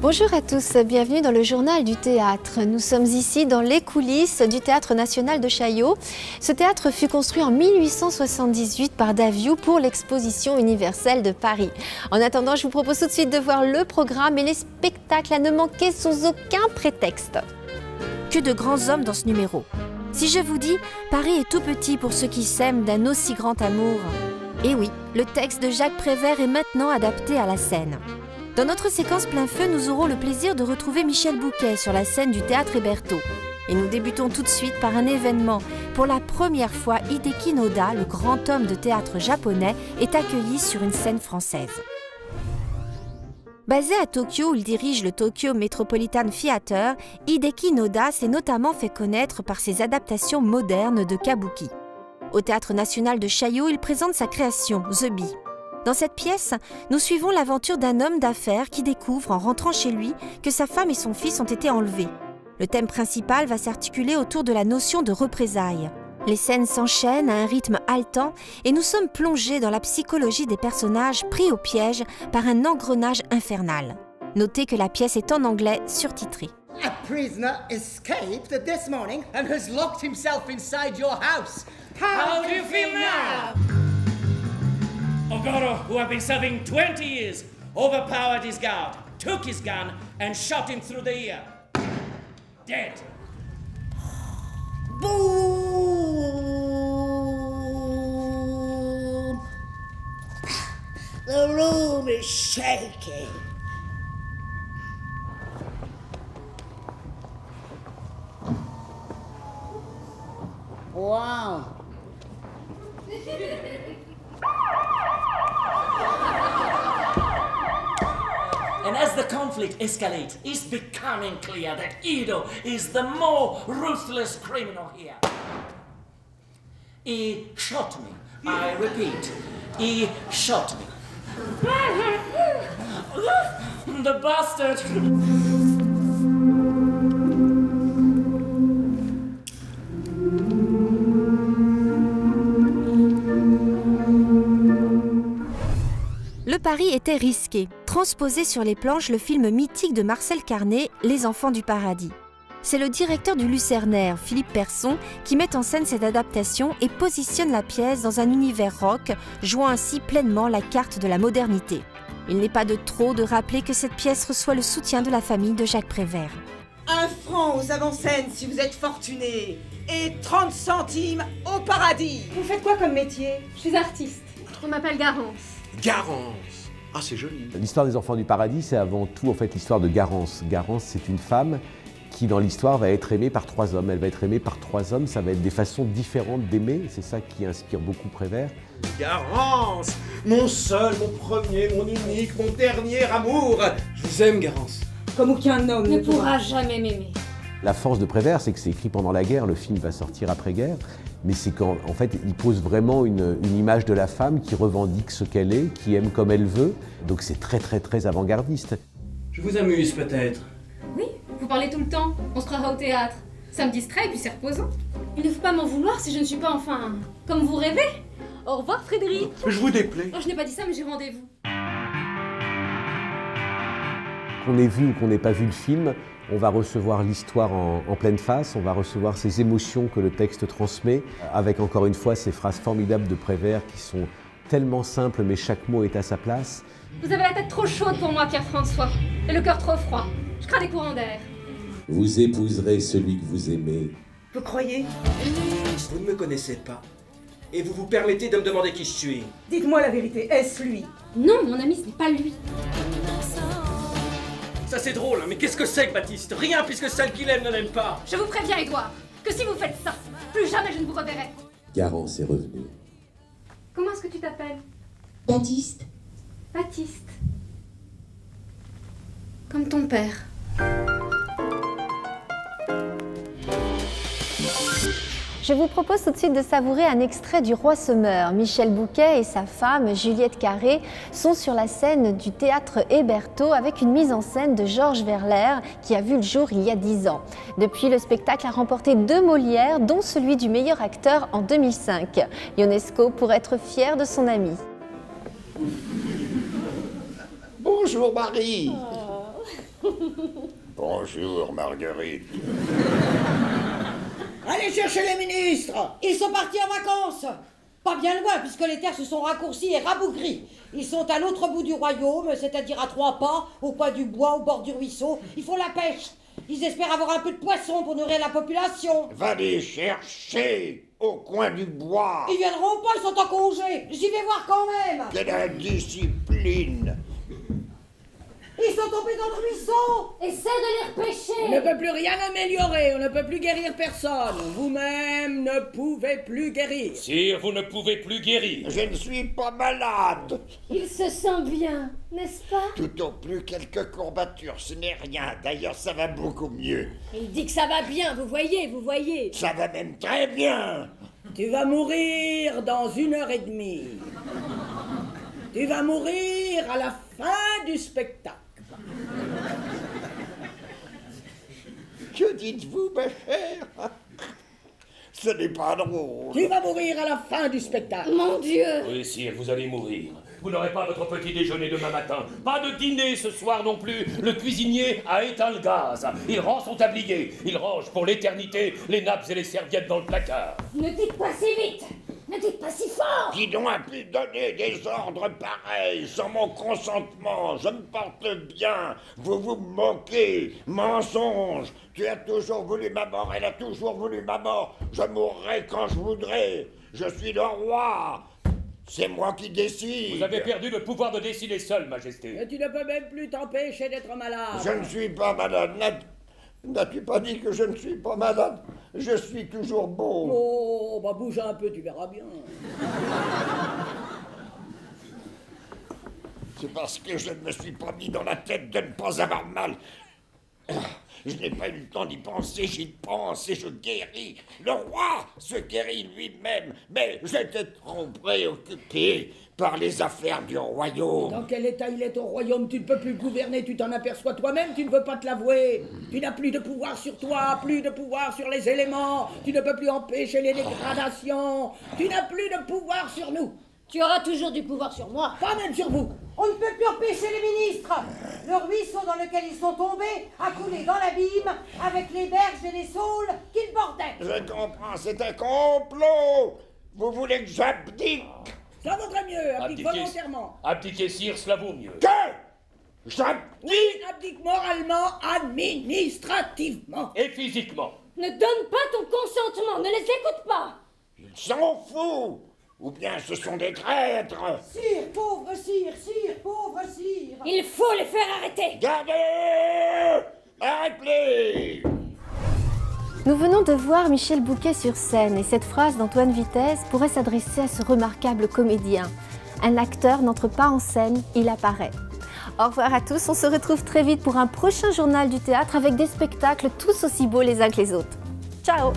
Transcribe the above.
Bonjour à tous, bienvenue dans le journal du théâtre. Nous sommes ici dans les coulisses du Théâtre national de Chaillot. Ce théâtre fut construit en 1878 par Daviou pour l'exposition universelle de Paris. En attendant, je vous propose tout de suite de voir le programme et les spectacles à ne manquer sous aucun prétexte. Que de grands hommes dans ce numéro. Si je vous dis « Paris est tout petit pour ceux qui s'aiment d'un aussi grand amour », eh oui, le texte de Jacques Prévert est maintenant adapté à la scène. Dans notre séquence plein feu, nous aurons le plaisir de retrouver Michel Bouquet sur la scène du Théâtre Hébertot. Et nous débutons tout de suite par un événement. Pour la première fois, Hideki Noda, le grand homme de théâtre japonais, est accueilli sur une scène française. Basé à Tokyo où il dirige le Tokyo Metropolitan Theatre, Hideki Noda s'est notamment fait connaître par ses adaptations modernes de kabuki. Au Théâtre national de Chaillot, il présente sa création, The Bee. Dans cette pièce, nous suivons l'aventure d'un homme d'affaires qui découvre en rentrant chez lui que sa femme et son fils ont été enlevés. Le thème principal va s'articuler autour de la notion de représailles. Les scènes s'enchaînent à un rythme haletant et nous sommes plongés dans la psychologie des personnages pris au piège par un engrenage infernal. Notez que la pièce est en anglais surtitrée. A prisoner escaped this morning and has locked himself inside your house. How do you feel now? Ogoro, who had been serving 20 years, overpowered his guard, took his gun, and shot him through the ear. Dead. Boom! The room is shaking. Wow. And as the conflict escalates, it's becoming clear that Ido is the more ruthless criminal here. He shot me. I repeat, he shot me. The bastard! Le pari était risqué. Transposer sur les planches le film mythique de Marcel Carné, Les Enfants du Paradis. C'est le directeur du Lucernaire, Philippe Persson, qui met en scène cette adaptation et positionne la pièce dans un univers rock, jouant ainsi pleinement la carte de la modernité. Il n'est pas de trop de rappeler que cette pièce reçoit le soutien de la famille de Jacques Prévert. 1 franc aux avant-scènes si vous êtes fortuné et 30 centimes au paradis. Vous faites quoi comme métier? Je suis artiste. On m'appelle Garance. Garance. Ah, c'est joli. L'histoire des Enfants du Paradis, c'est avant tout en fait l'histoire de Garance. Garance, c'est une femme qui, dans l'histoire, va être aimée par 3 hommes. Elle va être aimée par 3 hommes, ça va être des façons différentes d'aimer. C'est ça qui inspire beaucoup Prévert. Garance, mon seul, mon premier, mon unique, mon dernier amour. Je vous aime, Garance. Comme aucun homme Ne pourra jamais m'aimer. La force de Prévert, c'est que c'est écrit pendant la guerre, le film va sortir après-guerre, mais c'est qu'en fait, il pose vraiment une image de la femme qui revendique ce qu'elle est, qui aime comme elle veut, donc c'est très avant-gardiste. Je vous amuse peut-être. Oui, vous parlez tout le temps. On se croira au théâtre. Ça me distrait et puis c'est reposant. Il ne faut pas m'en vouloir si je ne suis pas enfin comme vous rêvez. Au revoir Frédéric. Je vous déplais. Oh, je n'ai pas dit ça mais j'ai rendez-vous. Qu'on ait vu ou qu'on n'ait pas vu le film, on va recevoir l'histoire en pleine face, on va recevoir ces émotions que le texte transmet, avec encore une fois ces phrases formidables de Prévert qui sont tellement simples mais chaque mot est à sa place. Vous avez la tête trop chaude pour moi Pierre-François. Et le cœur trop froid. Je crains des courants d'air. Vous épouserez celui que vous aimez. Vous croyez? Vous ne me connaissez pas. Et vous vous permettez de me demander qui je suis. Dites-moi la vérité, est-ce lui? Non, mon ami, ce n'est pas lui. Ça c'est drôle, hein, mais qu'est-ce que c'est que Baptiste? Rien puisque celle qu'il aime ne l'aime pas. Je vous préviens, Édouard, que si vous faites ça, plus jamais je ne vous reverrai. Garance est revenu. Comment est-ce que tu t'appelles? Baptiste. Baptiste. Comme ton père. Je vous propose tout de suite de savourer un extrait du Roi se meurt. Michel Bouquet et sa femme, Juliette Carré, sont sur la scène du théâtre Hébertot avec une mise en scène de Georges Verlaire qui a vu le jour il y a 10 ans. Depuis, le spectacle a remporté 2 Molières, dont celui du meilleur acteur en 2005. Ionesco pourrait être fier de son ami. Bonjour Marie. Bonjour Marguerite. Allez chercher les ministres. Ils sont partis en vacances. Pas bien loin, puisque les terres se sont raccourcies et rabougries. Ils sont à l'autre bout du royaume, c'est-à-dire à 3 pas, au coin du bois, au bord du ruisseau. Ils font la pêche. Ils espèrent avoir un peu de poisson pour nourrir la population. Va les chercher au coin du bois. Ils viendront pas, ils sont en congé. J'y vais voir quand même. Quelle indiscipline. Ils sont tombés dans le ruisseau. Essaie de les repêcher. On ne peut plus rien améliorer, on ne peut plus guérir personne. Vous-même ne pouvez plus guérir. Sire, vous ne pouvez plus guérir. Je ne suis pas malade. Il se sent bien, n'est-ce pas? Tout au plus quelques courbatures, ce n'est rien. D'ailleurs, ça va beaucoup mieux. Il dit que ça va bien, vous voyez, vous voyez. Ça va même très bien. Tu vas mourir dans 1h30. Tu vas mourir à la fin du spectacle. Que dites-vous, ma chère? Ce n'est pas drôle. Tu vas mourir à la fin du spectacle. Mon Dieu! Oui, sire, vous allez mourir. Vous n'aurez pas votre petit déjeuner demain matin. Pas de dîner ce soir non plus. Le cuisinier a éteint le gaz. Il rend son tablier. Il range pour l'éternité les nappes et les serviettes dans le placard. Ne dites pas si vite! Ne dites pas si fort! Qui donc a pu donner des ordres pareils sans mon consentement? Je me porte bien. Vous vous moquez. Mensonge. Tu as toujours voulu ma mort. Elle a toujours voulu ma mort. Je mourrai quand je voudrais. Je suis le roi. C'est moi qui décide. Vous avez perdu le pouvoir de décider seul, Majesté. Et tu ne peux même plus t'empêcher d'être malade. Je ne suis pas malade. N'as-tu pas dit que je ne suis pas malade? Je suis toujours beau. Oh, bah bouge un peu, tu verras bien. C'est parce que je ne me suis pas mis dans la tête de ne pas avoir mal. Je n'ai pas eu le temps d'y penser, j'y pense et je guéris. Le roi se guérit lui-même, mais j'étais trop préoccupé par les affaires du royaume. Dans quel état il est au royaume? Tu ne peux plus gouverner, tu t'en aperçois toi-même, tu ne veux pas te l'avouer. Tu n'as plus de pouvoir sur toi, plus de pouvoir sur les éléments, tu ne peux plus empêcher les dégradations, tu n'as plus de pouvoir sur nous. Tu auras toujours du pouvoir sur moi. Pas même sur vous. On ne peut plus empêcher les ministres. Le ruisseau dans lequel ils sont tombés a coulé dans l'abîme avec les berges et les saules qu'ils bordaient. Je comprends, c'est un complot. Vous voulez que j'abdique? Ça vaudrait mieux, abdique volontairement. Abdiquer, sire, cela vaut mieux. Que j'abdique? Oui, abdique moralement, administrativement. Et physiquement. Ne donne pas ton consentement, ne les écoute pas. Ils sont fous. Ou bien ce sont des traîtres. Sire, pauvre sire, sire, pauvre sire. Il faut les faire arrêter. Gardez! Arrêtez! Nous venons de voir Michel Bouquet sur scène et cette phrase d'Antoine Vitesse pourrait s'adresser à ce remarquable comédien. Un acteur n'entre pas en scène, il apparaît. Au revoir à tous, on se retrouve très vite pour un prochain journal du théâtre avec des spectacles tous aussi beaux les uns que les autres. Ciao!